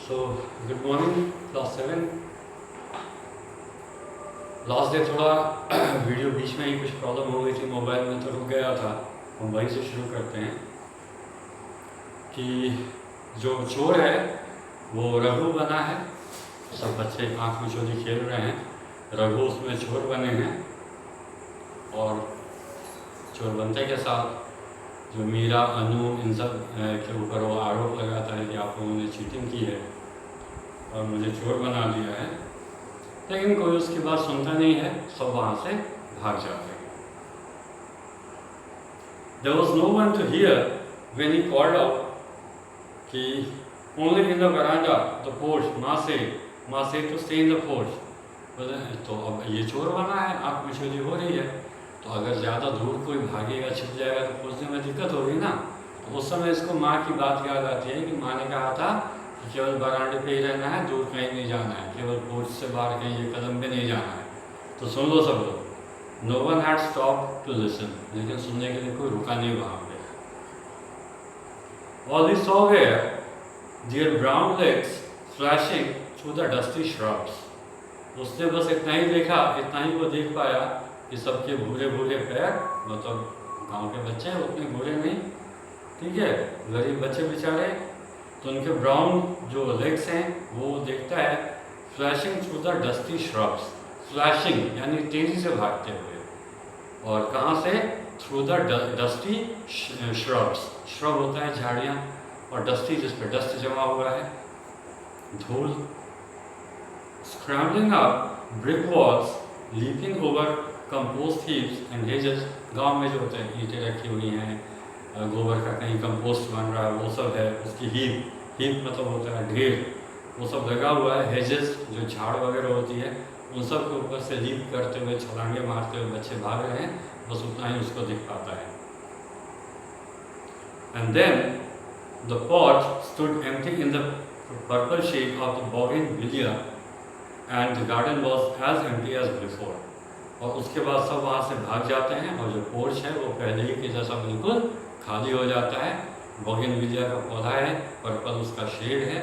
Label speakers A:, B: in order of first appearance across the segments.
A: So good morning class 7। Last day थोड़ा video बीच में ही कुछ प्रॉब्लम हो गई थी, मोबाइल में तो रुक गया था। हम वहीं से शुरू करते हैं कि जो चोर है वो रघु बना है। सब बच्चे आँख मिचौली खेल रहे हैं, रघु उसमें चोर बने हैं। और चोर बनते के साथ जो मीरा, अनु, इन सब के ऊपर वो आरोप लगाता है कि आप लोगों ने चीटिंग की है और मुझे चोर बना दिया है, लेकिन कोई उसकी बात सुनता नहीं है, सब वहाँ से भाग जाते हैं। There was no one to hear when he called out कि only in the veranda, the porch, माँ से to stay in the porch। तो अब ये चोर बना है, आँख मिचौली हो रही है, तो अगर ज़्यादा दूर कोई भागेगा, छिप जाएगा तो खोजने में दिक्कत होगी ना। तो उस समय इसको माँ की बात याद आती है कि माँ ने कहा था कि केवल बरामदे पे ही रहना है, दूर कहीं नहीं जाना है, केवल पोर्च से बाहर कहीं एक कदम भी नहीं जाना है। तो सुन लो सब लोग। No one had stop to listen, लेकिन सुनने के लिए कोई रुका नहीं वहाँ पे। All he saw were their brown legs flashing through the dusty shrubs। उसने बस इतना ही देखा, इतना ही वो देख पाया कि सबके भूरे भूरे पैर, मतलब गांव के बच्चे उतने भूरे नहीं, ठीक है, गरीब बच्चे बेचारे, तो उनके ब्राउन जो लेग्स हैं वो देखता है flashing through the dusty shrubs. Flashing यानी तेज़ी से भागते हुए, और कहाँ से? Through the dusty shrubs. Shrub होता है झाड़ियाँ, और डस्टी जिस पे डस्ट जमा हुआ है, धूल। Scrambling up brick walls, leaping over compost heaps and hedges. गांव में जो होते हैं ईंटें रखी हुई हैं, गोबर का कहीं कंपोस्ट बन रहा है, वो सब है, उसकी हीप मतलब होता है ढेर, वो सब लगा हुआ है। हेजेस जो झाड़ वगैरह होती है, उन सब के ऊपर से लीप करते हुए, छलांगे मारते हुए बच्चे भाग रहे हैं, बस उतना ही उसको दिख पाता है। And then the pot stood empty in the purple shade of the bougainvillea and the garden was as empty as before. और उसके बाद सब वहाँ से भाग जाते हैं, और जो पोर्च है वो पहले ही के जैसा बिल्कुल खाली हो जाता है। बोगेनविलिया का पौधा है, पर्पल उसका शेड है,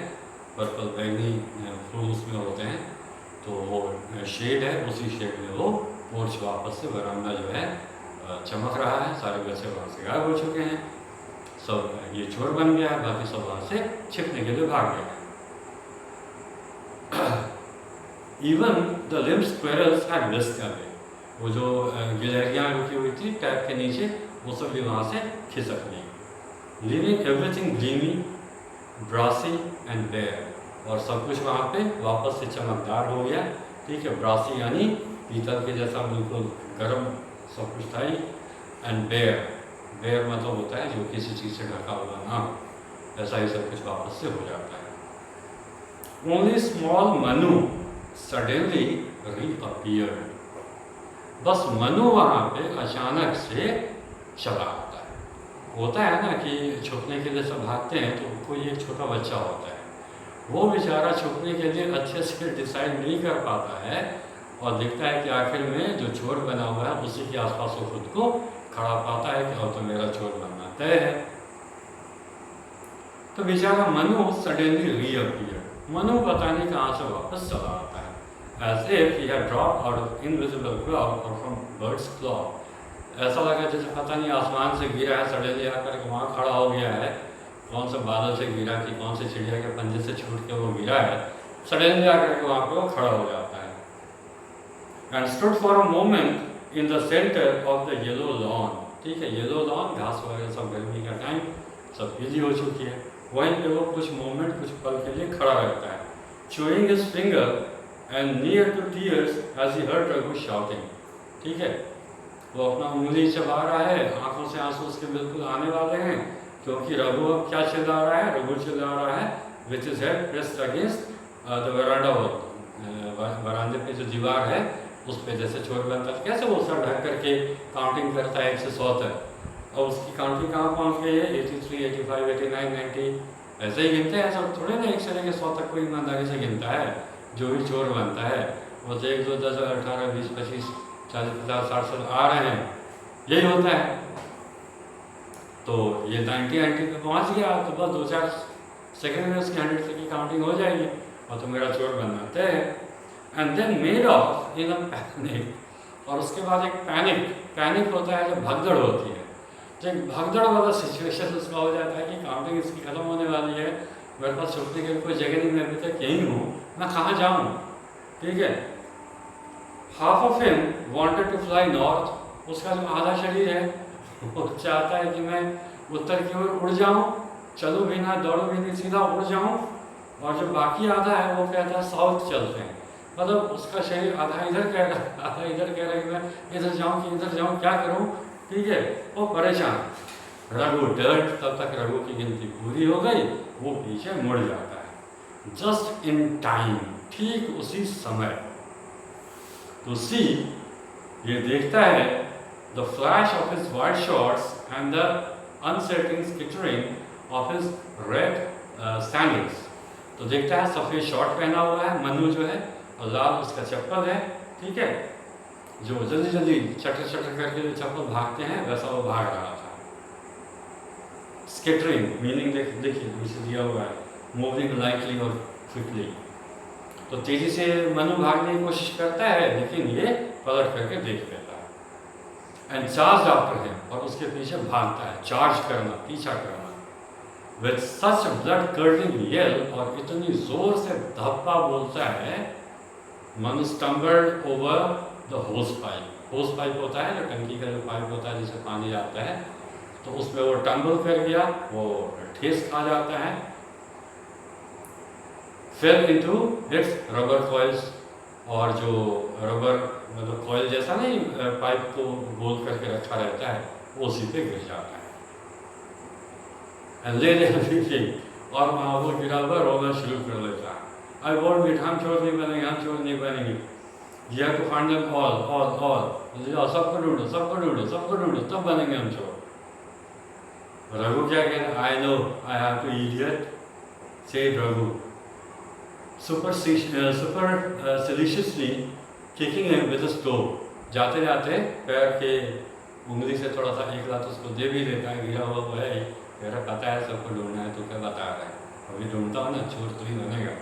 A: पर्पल बैंगनी फूल उसमें होते हैं, तो वो शेड है, उसी शेड में वो पोर्च वापस से वरांडा जो है चमक रहा है। सारे बच्चे वहाँ से गायब हो चुके हैं, सब ये चोर बन गया है, बाकी सब वहाँ से छिपने के लिए भाग गए हैं। Even the limp squirrels had whisked away. वो जो गिलहरियाँ रुकी हुई थी टैप के नीचे, वो सब भी वहाँ से खिसक गई। Leaving everything gleamy, brassy and bare. और सब कुछ वहाँ पे वापस से चमकदार हो गया, ठीक है। ब्रासी यानी पीतल के जैसा बिल्कुल गर्म सब कुछ था ही। एंड बेयर मतलब होता है जो किसी चीज़ से ढका हुआ ना, ऐसा ही सब कुछ वापस से हो जाता है। Only small Manu suddenly reappeared. बस मनु वहाँ पे अचानक से चला आता है। होता है ना कि छुपने के लिए सब भागते हैं, तो कोई एक छोटा बच्चा होता है, वो बेचारा छुपने के लिए अच्छे से डिसाइड नहीं कर पाता है, और देखता है कि आखिर में जो चोर बना हुआ है उसी के आसपास वो खुद को खड़ा पाता है कि अब तो मेरा चोर बनना तय है। तो बेचारा मनु सडनली रीअपीयर्ड। मनु पता नहीं कहाँ से वापस चला आता है, as if he had dropped out of invisible cloud or from bird's claw। ऐसा लगा जैसे पता नहीं आसमान से गिरा है, सडनली आकर के वहाँ खड़ा हो गया है। कौन से बादल से गिरा कि कौन से चिड़िया के पंजे से छूट के वो गिरा है, सडनली आकर के वहाँ पे वो खड़ा हो जाता है। And stood for a moment in the centre of the yellow lawn. ठीक है, येलो लॉन, घास वगैरह सब गर्मी का टाइम सब पीली हो चुकी है, वहीं पे वो कुछ मोमेंट, कुछ पल के लिए खड़ा रहता है। Chewing his finger and near to tears as he heard Raghu shouting. ठीक है, वो अपना उंगली चबा रहा है, आंखों से आंसू उसके बिल्कुल आने वाले हैं, क्योंकि रघु अब क्या चिल्ला रहा है? रघु चिल्ला रहा है which is head pressed against the veranda wall. वरांडे पे जो दीवार है उस पे जैसे चोर बनता है, कैसे वो सर ढक करके काउंटिंग करता है 1 से 100 तक, और उसकी काउंटिंग कहाँ पहुँच गई है? 83, 85, 89, 90, ऐसे ही गिनते हैं। ऐसा थोड़े ना 1 से लेकर 100 तक कोई ईमानदारी से गिनता है। जो भी चोर बनता है वो 1, 2, 10, 18, 20, 25, 40, 50, 60, 70 आ रहे हैं, यही होता है। तो ये 90 पे पहुँच गया, तो बस 2-4 सेकेंड में उसकी 100 तक की काउंटिंग हो जाएगी और तो मेरा चोर बनना तय है। And then made off in a panic, और उसके बाद एक पैनिक होता है, जब भगदड़ होती है, तो एक भगदड़ वाला सिचुएशन उसका हो जाता है कि काउंटिंग इसकी खत्म होने वाली है, मेरे पास छुपने के लिए कोई जगह नहीं, मैं अभी तक यहीं हूँ, मैं कहाँ जाऊँ, ठीक है। Half of him wanted to fly north, उसका जो आधा शरीर है वो चाहता है कि मैं उत्तर की ओर उड़ जाऊँ, चलूँ भी ना, दौड़ूँ भी नहीं, सीधा उड़ जाऊँ, और जो बाकी आधा है वो कहता है साउथ चलते हैं। मतलब उसका शरीर आधा इधर कह रहा है, आधा इधर कह रहा है कि मैं इधर जाऊँ कि इधर जाऊँ, क्या करूँ, ठीक है। वो परेशान। रघु डर्ट, तब तक रघु की गिनती पूरी हो गई, वो पीछे मुड़ जाता है, जस्ट इन टाइम, ठीक उसी समय। तो सी ये देखता है the flash of his white shorts and the uncertain skittering of his red sandals. तो देखता है सफ़ेद शॉर्ट पहना हुआ है मनु जो है, और लाल उसका चप्पल है, ठीक है, जो जल्दी जल्दी चटर चटर करके जो चप्पल भागते हैं वैसा वो भाग रहा था। स्किटरिंग मीनिंग देखिए नीचे दिया हुआ है, मूविंग लाइटली और क्विकली। तो तेजी से मनु भागने की कोशिश करता है, लेकिन ये पलट करके देख लेता है। एंड चार्ज आफ्टर हिम, और उसके पीछे भागता है, चार्ज करना, पीछा करना। With such blood curdling yell, और इतनी जोर से धप्पा बोलता है, Manu stumbled over the hose pipe. Hose pipe होता है जो टंकी का जो पाइप होता है जिससे पानी जाता है, तो उसमें वो टम्बल कर गया, वो ठेस खा जाता है। Fail into its rubber coils, और जो रबर मतलब कॉइल जैसा नहीं पाइप को गोल करके रखा रहता है, वो उसी पे गिर जाता है। ले और वहाँ वो गिरा हुआ रोना शुरू कर लेता है। आई वॉन्ट बिट, हम चोर नहीं बनेंगे, हम चोर नहीं बनेंगे, you have to find them all, सबको ढूंढो, सबको ढूंढो, सबको ढूंढो, तब बनेंगे हम चोर। रघु क्या कह रहा है, I know I have to idiot, say Raghu superciliously kicking him with a stove. जाते जाते पैर के उंगली से थोड़ा सा एक लात उसको दे भी देता है, गिरा हुआ वो है, तेरा पता है सबको ढूंढना है, तो क्या बता रहा है, अभी ढूंढता हूँ ना, चोर तो ही बनेगा,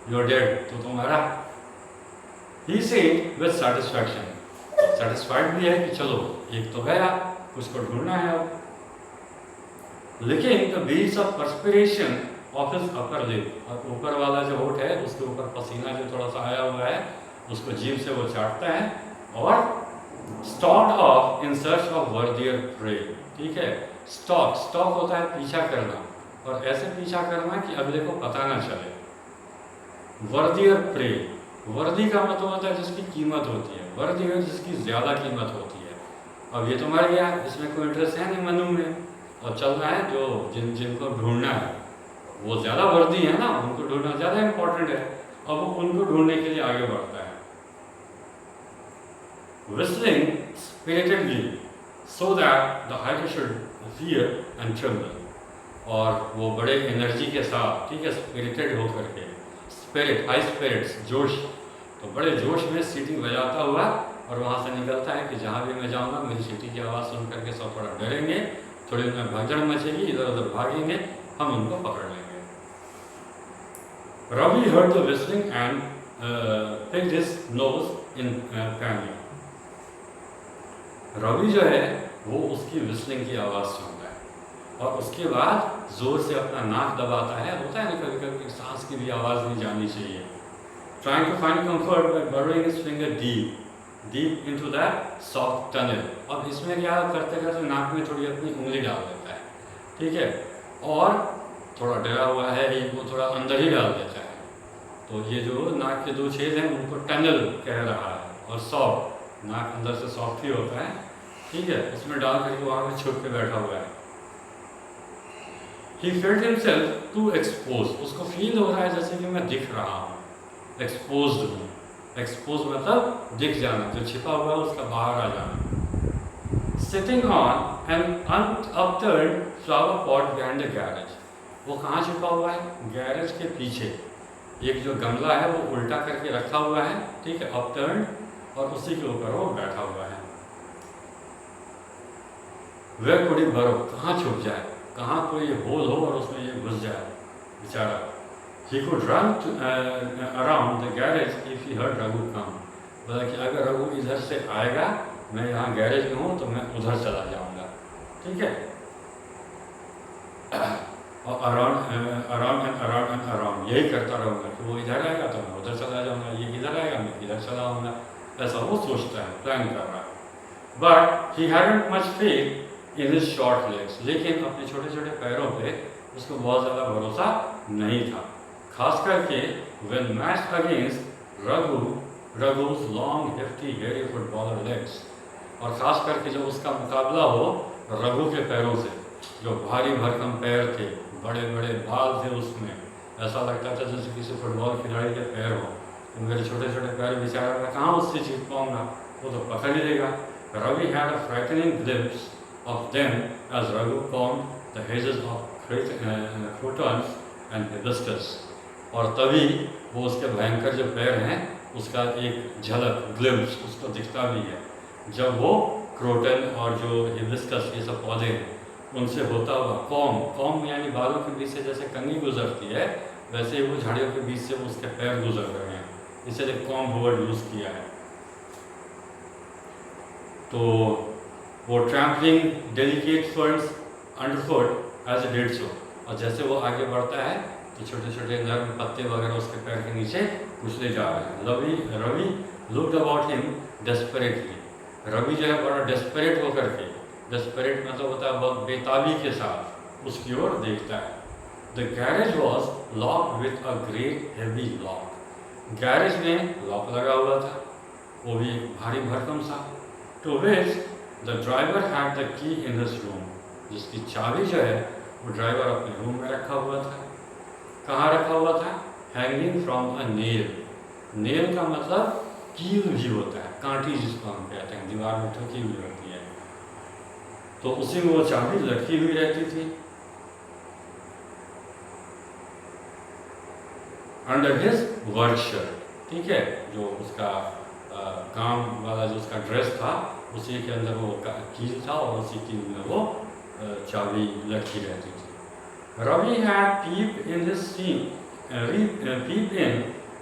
A: यू आर डेड, तो तुम्हारा। He said with satisfaction, satisfied भी है कि चलो एक तो गया, कुछ को ढूंढना है अब। लेकिन the beads of perspiration of his upper lip, और ऊपर वाला जो होठ है उसके ऊपर पसीना जो थोड़ा सा आया हुआ है, उसको जीभ से वो चाटता है, और stalk off in search of worthier prey, ठीक है। स्टॉक होता है पीछा करना, और ऐसे पीछा करना कि अगले को पता ना चले। वर्दियर प्रे, वर्दी का मतलब होता है जिसकी कीमत होती है, वर्दियर जिसकी ज़्यादा कीमत होती है। अब ये तो मर गया, इसमें कोई इंटरेस्ट है नहीं मनु में, और चल रहा है जो जिनको ढूंढना है वो ज़्यादा वर्दी है ना, उनको ढूंढना ज़्यादा इम्पोर्टेंट है, अब वो उनको ढूंढने के लिए आगे बढ़ता है। Whistling spiritedly so that the hiker should fear and tremble, और वो बड़े एनर्जी के साथ, ठीक है, स्पिरिटेड होकर के, स्पिरिट हाई स्पिरिट्स, जोश, तो बड़े जोश में सीटी बजाता हुआ, और वहाँ से निकलता है कि जहाँ भी मैं जाऊँगा मेरी सीटी की आवाज़ सुन करके सब थोड़ा डरेंगे, थोड़ी उनमें भगदड़ मचेगी, इधर उधर भागेंगे, हम उनको पकड़ लेंगे। Ravi heard the whistling and picked his nose in panic. Ravi जो है वो उसकी विस्लिंग की आवाज़ सुनता है, और उसके बाद जोर से अपना नाक दबाता है, होता है ना कभी कभी सांस की भी आवाज़ नहीं जानी चाहिए। Trying to find comfort by burrowing his finger deep into that soft tunnel, और इसमें क्या करते करते नाक में थोड़ी अपनी उंगली डाल देता है, ठीक है, और थोड़ा डरा हुआ है वो थोड़ा अंदर ही डाल देता है। तो ये जो नाक के दो छेद हैं उनको टनल कह रहा है, और सॉफ्ट, नाक अंदर से सॉफ्ट ही होता है, ठीक है, उसमें डाल करके वहाँ पे छुप के बैठा हुआ है। He felt himself too exposed, उसको फील हो रहा है जैसे कि मैं दिख रहा हूँ, एक्सपोज्ड हूँ। एक्सपोज मतलब दिख जाना, जो छिपा हुआ है उसका बाहर आ जाना। Sitting on an upturned flower pot behind the garage, वो कहाँ छिपा हुआ है, गैरेज के पीछे एक जो गमला है वो उल्टा करके रखा हुआ है, ठीक है, अपटर्न, और उसी के ऊपर वो बैठा हुआ है। Where could he burrow, कहाँ छुप जाए, कहाँ कोई होल हो और उसमें ये घुस जाए बेचारा। He could run around the garage if he heard Raghu come. बोला कि अगर रघु इधर से आएगा, मैं यहाँ गैरेज में हूँ तो मैं उधर चला जाऊँगा, ठीक है। और अराउंड यही करता रहूँगा कि वो इधर आएगा तो मैं उधर चला जाऊँगा, ये इधर आएगा मैं इधर चला आऊँगा, ऐसा वो सोचता है, प्लान कर रहा है। But he hadn't much faith in his short legs, लेकिन अपने छोटे छोटे पैरों पे उसको बहुत ज़्यादा भरोसा नहीं था, खास करके when matched against Raghu's long hefty hairy footballer legs, और खास करके जब उसका मुकाबला हो रघु के पैरों से, जो भारी भरकम पैर थे, बड़े बड़े बाल थे उसमें, ऐसा लगता था जैसे किसी फुटबॉल खिलाड़ी के पैर हो। तो मेरे छोटे छोटे पैर बेचारा, मैं कहाँ उससे जीत पाऊँगा, वो तो पकड़ ही लेगा। Ravi had a frightening glimpse of them as Raghu combed the hedges of crotons and hibiscus, और तभी वो उसके भयंकर जो पैर हैं उसका एक झलक, ग्लिम्प्स उसको दिखता भी है, जब वो क्रोटन और जो हिबिस्कस ये सब पौधे हैं उनसे होता हुआ कॉम यानी बालों के बीच से जैसे कंघी गुजरती है, वैसे ही वो झाड़ियों के बीच से उसके पैर गुजर रहे हैं, इसलिए कॉम वर्ड यूज़ किया है। तो वो trampling delicate ferns underfoot as it did so, और जैसे वो आगे बढ़ता है तो छोटे छोटे नर्म पत्ते वगैरह उसके पैर के नीचे कुचले जा रहे हैं। Ravi looked about him desperately, Ravi जो है बड़ा डेस्परेट होकर के, डेस्परेट मतलब होता है बहुत बेताबी के साथ उसकी ओर देखता है। The garage was lock with a great heavy lock, garage में लॉक लगा हुआ था, वो भी भारी भरकम सा। To which the driver had the key in his room, जिसकी चाबी जो है वो ड्राइवर अपने रूम में रखा हुआ था। कहाँ रखा हुआ था? Hanging from a nail, nail का मतलब कील भी होता है, कांटी जिसको हम कहते हैं, दीवार में ठुकी हुई होती है, तो उसी में वो चाबी लटकी हुई रहती थी। अंडर हिज वर्क शर्ट, ठीक है, जो उसका काम वाला जो उसका ड्रेस था उसी के अंदर वो कील था और उसी कील में वो चाबी लटकी रहती थी। Ravi had peeped in his peeped in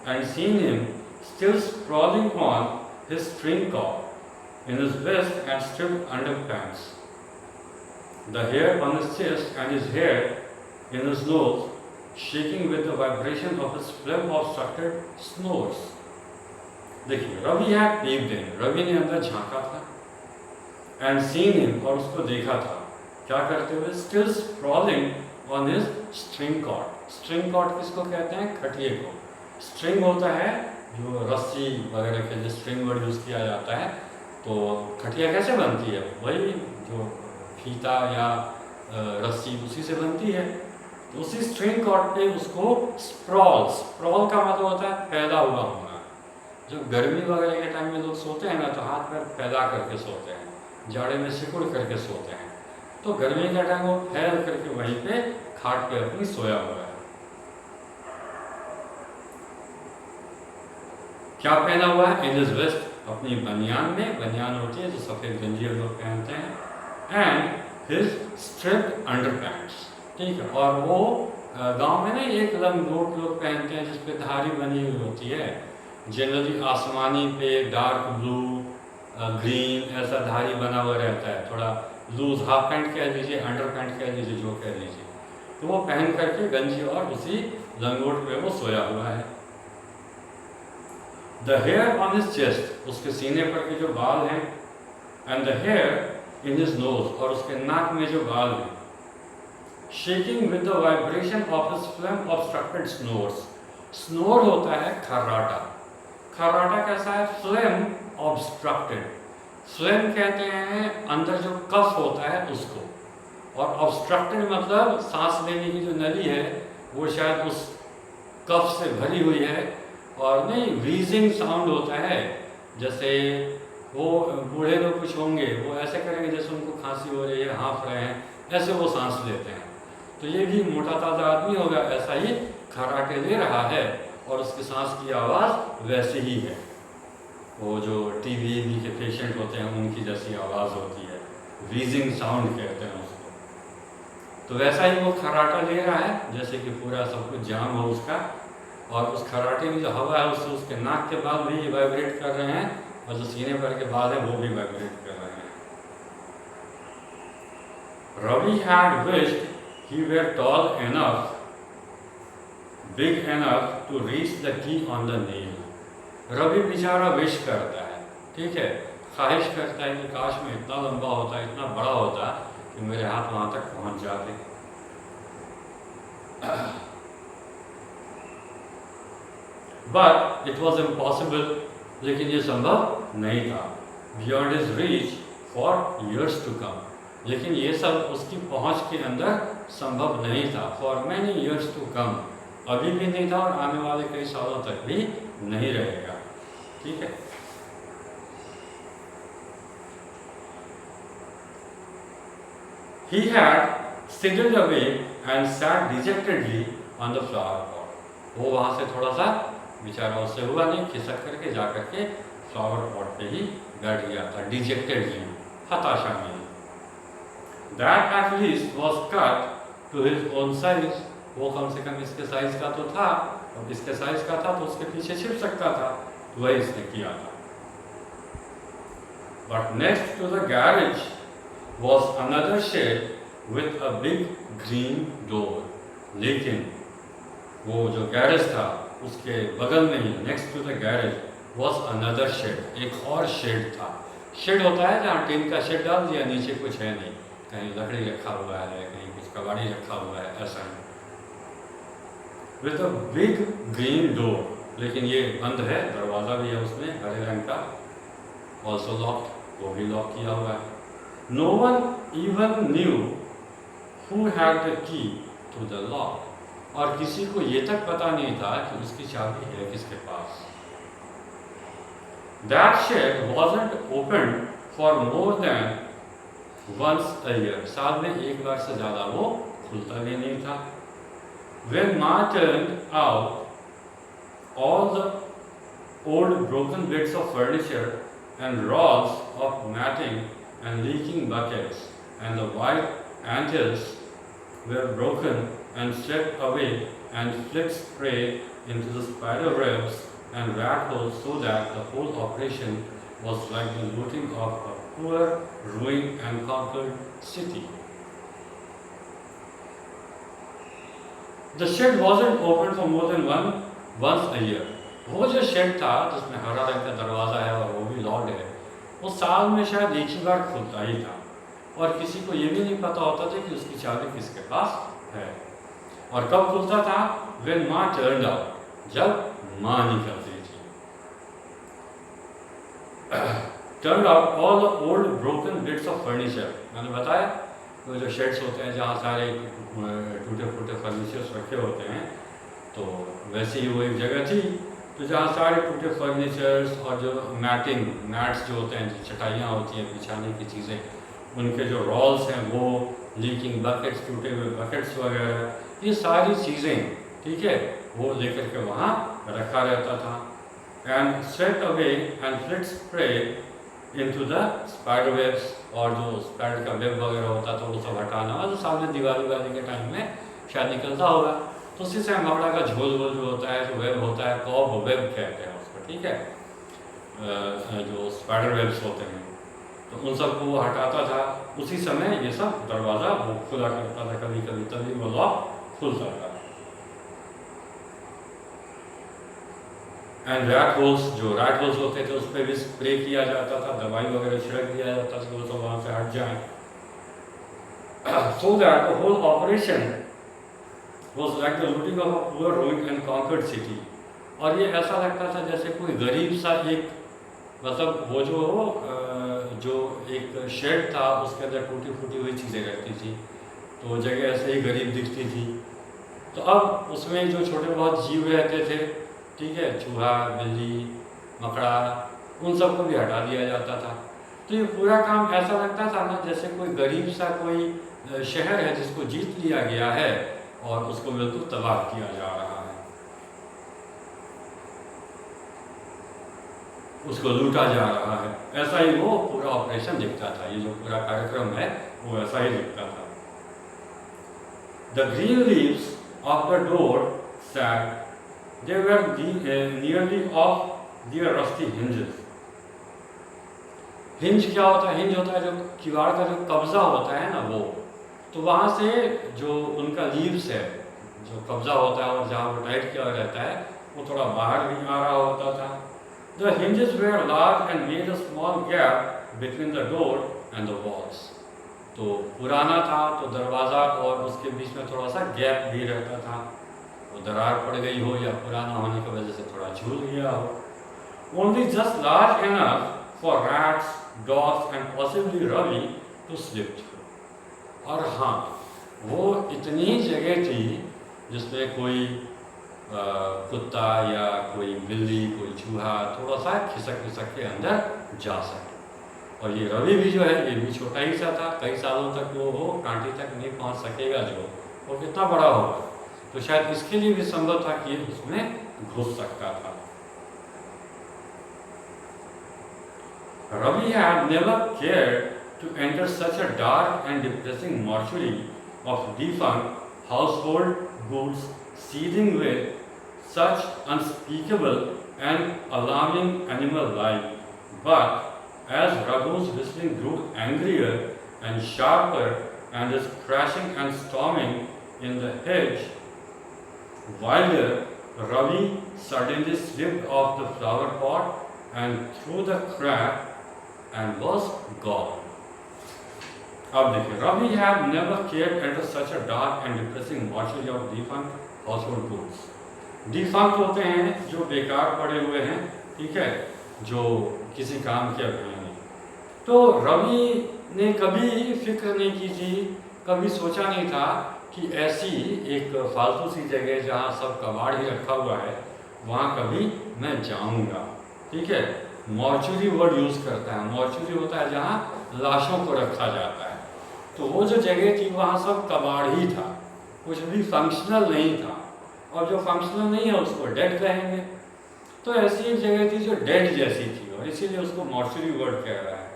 A: and seen him still sprawling on his string coat in his vest and stripped underpants, the hair on his chest and his hair in his nose shaking with the vibration of his phlegm-obstructed snores. देखिए, Ravi had peeped in, Ravi ने अंदर झांका था, and seen him, और उसको देखा था, क्या करते हुए? Still sprawling on his string cord. String cord किसको कहते हैं? खटिए को। String होता है जो रस्सी वगैरह के लिए string वर्ड यूज़ किया जाता है। तो खटिया कैसे बनती है? वही जो फीता या रस्सी उसी से बनती है। तो उसी स्ट्रिंग कॉर्ड पे उसको स्प्रॉल का मतलब होता है फैला हुआ होना। जब गर्मी वगैरह के टाइम में लोग सोते हैं ना तो हाथ पैर फैला करके सोते हैं, जाड़े में सिकुड़ करके सोते हैं, तो गर्मी का टाइम वो फैल करके वहीं पे खाट पे अपनी सोया हुआ है। क्या पहना हुआ है? इन हिज वेस्ट, अपनी बनियान में, बनियान होती है जो सफ़ेद गंजी लोग पहनते हैं, एंड हिज स्ट्रिप्ड अंडरपैंट्स, ठीक है। और वो गांव में ना एक लंगोट लोग पहनते हैं जिसपे धारी बनी हुई होती है, जनरली आसमानी पे डार्क ब्लू ग्रीन ऐसा धारी बना हुआ रहता है, थोड़ा लूज हाफ पैंट कह लीजिए, अंडर पैंट कह लीजिए, जो कह लीजिए, तो वो पहन करके गंजी और उसी लंगोट पे वो सोया हुआ है। The hair on his chest, उसके सीने पर के जो बाल हैं, and the hair in his nose, और उसके नाक में जो बाल हैं, shaking with the vibration of his phlegm obstructed snores. Snore होता है खर्राटा, खर्राटा कैसा है? फ्लेम ऑब्स्ट्रक्टेड, फ्लेम कहते हैं अंदर जो कफ होता है उसको, और ऑब्स्ट्रक्टेड मतलब सांस लेने की जो नली है वो शायद उस कफ से भरी हुई है, और नहीं व्हीजिंग साउंड होता है, जैसे वो बूढ़े लोग कुछ होंगे वो ऐसे करेंगे जैसे उनको खांसी हो रही है, हाँफ रहे हैं, ऐसे वो सांस लेते हैं। तो ये भी मोटा ताज़ा आदमी होगा, ऐसा ही खर्राटे ले रहा है और उसकी सांस की आवाज़ वैसे ही है, वो जो टीबी के पेशेंट होते हैं उनकी जैसी आवाज़ होती है, व्हीजिंग साउंड कहते हैं उसको। तो वैसा ही वो खर्राटा ले रहा है, जैसे कि पूरा सब कुछ जाम हो उसका, और उस खर्राटे में जो हवा है उससे उसके नाक के बाल भी वाइब्रेट कर रहे हैं, और जो सीने पर के बाल हैं वो भी वाइब्रेट कर रहे हैं। Ravi had wished he were tall enough, big enough to reach the key on the nail. Ravi बेचारा विश करता है, ठीक है, ख्वाहिश करता है कि काश में इतना लंबा होता, इतना बड़ा होता कि मेरे हाथ वहां तक पहुंच जाते। But it was impossible, लेकिन ये संभव नहीं था। Beyond his reach for years to come, लेकिन ये सब उसकी पहुंच के अंदर संभव नहीं था। For many years to come, अभी भी नहीं था और आने वाले कई सालों तक भी नहीं रहेगा, ठीक है। He had sidled away and sat dejectedly on the flower pot. वो वहां से थोड़ा सा बेचारा उससे हुआ नहीं, खिसक करके जा करके फ्लावर पॉट पे ही बैठ गया था, डिजेक्टेडली, हताशा में। That at least was cut to his own size. वो कम से कम इसके साइज का तो था, और इसके साइज का था तो उसके पीछे छिप सकता था, तो वही इसने किया था। But next to the garage was another shed with a big green door. लेकिन वो जो गैरेज था उसके बगल में ही, next to the garage was another shed, एक और शेड था। शेड होता है जहाँ टीन का शेड डाल दिया, नीचे कुछ है नहीं, कहीं लकड़ी रखा हुआ है, कहीं कुछ कबाड़ी रखा हुआ है, ऐसा नहीं। With a big green door, लेकिन ये बंद है, दरवाज़ा भी है उसमें हरे रंग का, ऑल्सो लॉक्ड, वो भी लॉक किया हुआ है। No one even knew who had the key to the lock, और किसी को ये तक पता नहीं था कि उसकी चाबी है किसके पास। That shed wasn't opened for more than once a year. साल में एक बार से ज़्यादा वो खुलता भी नहीं था। When Ma turned out all the old broken bits of furniture and rolls of matting and leaking buckets and the white antils were broken and swept away and flicked spray into the spider webs and rat holes, so that the whole operation was like the looting of a poor, ruined and conquered city. The shed wasn't opened for more than once a year. वो जो shade था जिसमें हरा रंग का दरवाज़ा है और वो भी लॉक्ड है, वो साल में शायद एक ही बार खुलता ही था, और किसी को ये भी नहीं पता होता था कि उसकी चाबी किसके पास है। और कब खुलता था? When Ma turned out, जब माँ निकलती थी। Turned out all the old broken bits of furniture, मैंने बताया वो जो शेड्स होते हैं जहाँ सारे टूटे फूटे फर्नीचर्स रखे होते हैं, तो वैसे ही वो एक जगह थी तो जहाँ सारे टूटे फर्नीचर्स और जो मैट्स जो होते हैं, जो चटाइयाँ होती हैं बिछाने की चीज़ें, उनके जो रॉल्स हैं वो, लीकिंग बकेट्स, टूटे हुए बकेट्स वगैरह, ये सारी चीज़ें, ठीक है, वो लेकर के वहाँ रखा रहता था। And swept away and flit spray into the spider webs, और जो स्पाइडर का वेब वगैरह होता था वो सब हटाना, और जो सामने दिवाली के टाइम में शायद निकलता होगा, तो उसी से मकड़ा का झोल वोल जो होता है, जो वेब होता है, कॉब वेब कहते हैं उसको, ठीक है, जो स्पाइडर वेब्स होते हैं, तो उन सबको वो हटाता था। उसी समय ये सब दरवाज़ा वो खुला करता था कभी कभी, तभी वो लॉक खुलता था। एंड रैट होल्स, जो रैट होल्स होते थे उस पर भी स्प्रे किया जाता था, दवाई वगैरह छिड़क दिया जाता था कि वो सब वहाँ से हट जाए। So that the whole operation was like the looting of a poor ruined and conquered city. और ये ऐसा लगता था जैसे कोई गरीब सा एक, मतलब वो जो एक शेड था उसके अंदर टूटी फूटी हुई चीज़ें रहती थी, तो जगह ऐसे ही गरीब दिखती थी। तो अब उसमें जो छोटे बहुत जीव रहते थे, ठीक है, चूहा, बिल्ली, मकड़ा, उन सबको भी हटा दिया जाता था। तो ये पूरा काम ऐसा लगता था ना जैसे कोई गरीब सा कोई शहर है जिसको जीत लिया गया है और उसको बिल्कुल तबाह किया जा रहा है, उसको लूटा जा रहा है। ऐसा ही वो पूरा ऑपरेशन दिखता था, ये जो पूरा कार्यक्रम है वो ऐसा ही दिखता था। The green leaves of the door sagged. They were nearly off their rusty hinges. Hinge क्या होता है? हिंज होता है जो किवाड़ का जो कब्जा होता है ना वो, तो वहाँ से जो उनका लीव्स है, जो कब्जा होता है और जहाँ वो टाइट किया रहता है, वो थोड़ा बाहर भी आ रहा होता था. The hinges were large and made a small gap between the door and the walls. तो पुराना था तो दरवाज़ा और उसके बीच में थोड़ा सा गैप भी रहता था. वो दरार पड़ गई हो या पुराना होने की वजह से थोड़ा झूल गया हो. Only just large enough for rats, dogs and possibly Ravi to slip through. और हाँ, वो इतनी जगह थी जिसमें कोई कुत्ता या कोई बिल्ली, कोई चूहा थोड़ा सा खिसक खिसक के अंदर जा सके. और ये रवि भी जो है ये भी छोटा ही सा था, कई सालों तक वो कांटे तक नहीं पहुंच सकेगा, जो वो कितना बड़ा होगा, तो शायद इसके लिए भी संभव था कि उसमें घुस सकता था. Ravi had never cared to enter such a dark and depressing mortuary of defunct household goods seething with such unspeakable and alarming animal life. But as Raghu's whistling grew angrier and sharper and his crashing and storming in the hedge wilder, Ravi suddenly slipped off the flower pot and through the crack and was gone. अब देखिए, Ravi had never cared to enter such a dark and depressing mortuary of defunct household goods. Defunct होते हैं जो बेकार पड़े हुए हैं, ठीक है, जो किसी काम के अभी नहीं. तो रवि ने कभी फिक्र नहीं की थी, कभी सोचा नहीं था कि ऐसी एक फालतू सी जगह जहाँ सब कबाड़ ही रखा हुआ है वहाँ कभी मैं जाऊँगा. ठीक है, मॉर्चुरी वर्ड यूज़ करता है. मॉर्चुरी होता है जहाँ लाशों को रखा जाता है. तो वो जो जगह थी वहाँ सब कबाड़ ही था, कुछ भी फंक्शनल नहीं था. और जो फंक्शनल नहीं है उसको डेड कहेंगे. तो ऐसी एक जगह थी जो डेड जैसी थी और इसीलिए उसको मॉर्चुरी वर्ड कह रहा है.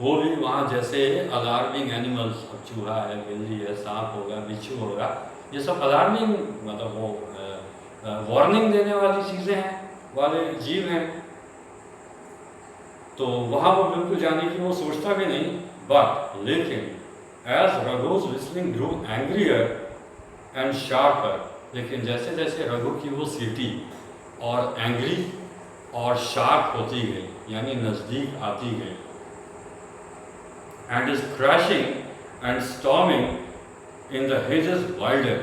A: वो भी वहाँ जैसे अलार्मिंग एनिमल्स, अब चूहा है, बिल्ली है, सांप होगा, बिच्छू होगा, ये सब अलार्मिंग मतलब वो वार्निंग देने वाली चीज़ें हैं, वाले जीव हैं. तो वहाँ वो बिल्कुल जाने की वो सोचता भी नहीं. बट लेकिन as रघु's whistling grew angrier and sharper, लेकिन जैसे जैसे रघु की वो सीटी और एंग्री और शार्प होती गई, यानी नज़दीक आती गई, and is crashing and storming in the hedges wilder,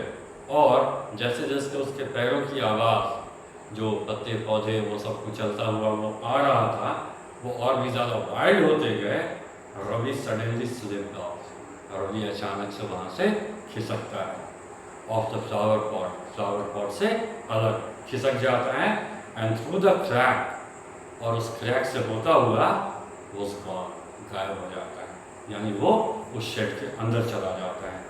A: और जैसे जैसे उसके पैरों की आवाज़, जो पत्ते पौधे वो सब कुचलता हुआ वो आ रहा था, वो और भी ज़्यादा वाइल्ड होते गए. Ravi suddenly slipped off, Ravi अचानक से वहाँ से खिसकता है. Off the flower pot, flower pot से अलग खिसक जाता है. एंड थ्रू द क्रैक, और उस क्रैक से होता हुआ वो गायब हो जाता है, यानी वो उस शेड के अंदर चला जाता है.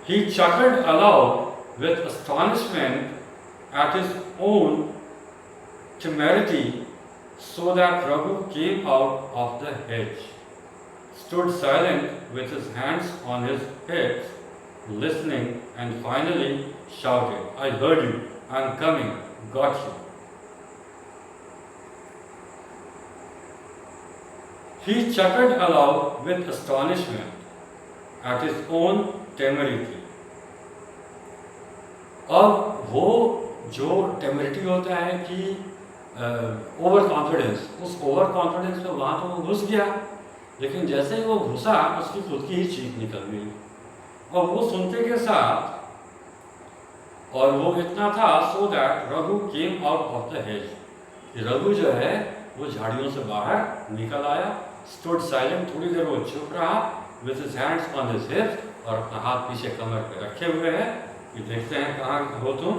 A: He chuckled aloud with astonishment at his own temerity, so that Raghu came out of the hedge, stood silent with his hands on his hips, listening, and finally shouted, "I heard you, I'm coming, got you." He chuckled aloud with astonishment at his own temerity. अब वो जो टेमरिटी होता है कि over confidence, उस over confidence में वहाँ तो वो घुस गया, लेकिन जैसे ही वो घुसा उसकी खुद की ही चीख निकल गई. और वो सुनते के साथ, और वो इतना था, so that Raghu came out of the hedge, Raghu जो है वो झाड़ियों से बाहर निकल आया. स्टूड साइलेंट, थोड़ी देर वो चुप रहा, with his hands on his हिप्स, और अपना हाथ पीछे कमर पे रखे हुए है कि देखते हैं कहाँ हो तुम.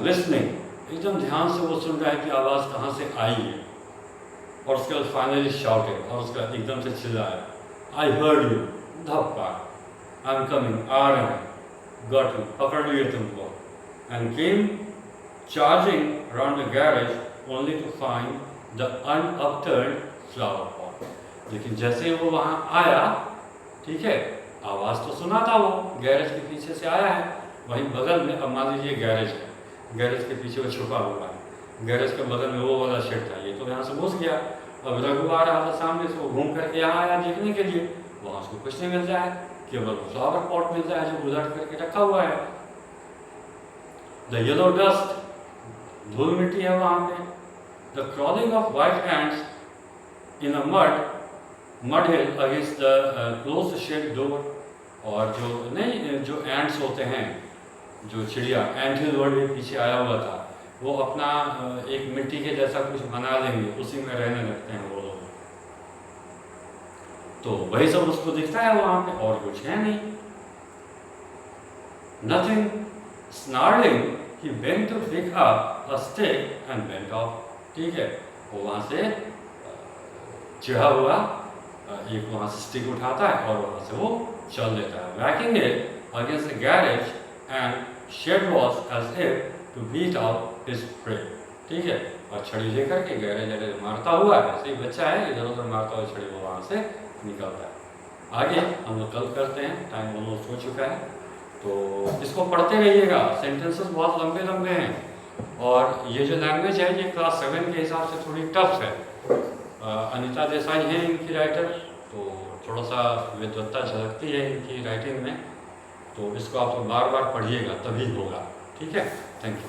A: लिसनिंग, एकदम ध्यान से वो सुन रहा है कि आवाज़ कहाँ से आई है. और उसके बाद फाइनली शाउटेड, और उसका एकदम से चिल्लाया, आई हर्ड यू, धप्पा, आई एम कमिंग, आ रहे हैं, गॉट यू, पकड़ लिए तुमको. And came charging around the garage only to find the unupturned flower pot. लेकिन जैसे वो वहाँ आया ठीक है, आवाज़ तो सुना था, वो गैरेज के पीछे से आया है। वहीं बगल में, अब मान लीजिए गैरेज है, गैरेज के पीछे वो छुपा हुआ है, गैरेज के बगल में वो वाला शेड था, ये तो यहाँ से घुस गया। अब रघु आ रहा था सामने से, वो घूम करके यहाँ आया देखने के लिए, वहाँ उसको कुछ नहीं मिल जाए, केवल फ्लावर पॉट मिल जाए जो उलट करके रखा हुआ है। द येलो डस्ट, धूल मिट्टी है वहाँ पे। The crawling of white ants in a mud hill against the close shed door. और जो नहीं, जो एंड्स होते हैं, जो चिड़िया, एंट हिल वर्ड भी पीछे आया हुआ था, वो अपना एक मिट्टी के जैसा कुछ बना लेंगे, उसी में रहने लगते हैं वो लोग। तो वही सब उसको दिखता है वहाँ पे, और कुछ है नहीं। Nothing snarling, he bent to pick up a stick and bent off. ठीक है, वो वहाँ से चिढ़ा हुआ एक वहाँ से स्टिक उठाता है और वहाँ से वो चल देता है। Whacking it against the garage and shed was as if to beat out his prey. ठीक है, और छड़ी लेकर के गैरेज मारता हुआ, ऐसे ही बच्चा है, इधर उधर मारता हुआ छड़ी वो वहाँ से निकलता है। आगे हम लोग कल करते हैं, टाइम ऑलमोस्ट हो चुका है, तो इसको पढ़ते रहिएगा। सेंटेंसेस बहुत लंबे लंबे हैं, और ये जो लैंग्वेज है ये क्लास 7 के हिसाब से थोड़ी टफ है। अनीता देसाई हैं इनकी राइटर, तो थोड़ा सा विद्वत्ता झलकती है इनकी राइटिंग में, तो इसको आप बार बार पढ़िएगा तभी होगा। ठीक है, थैंक यू।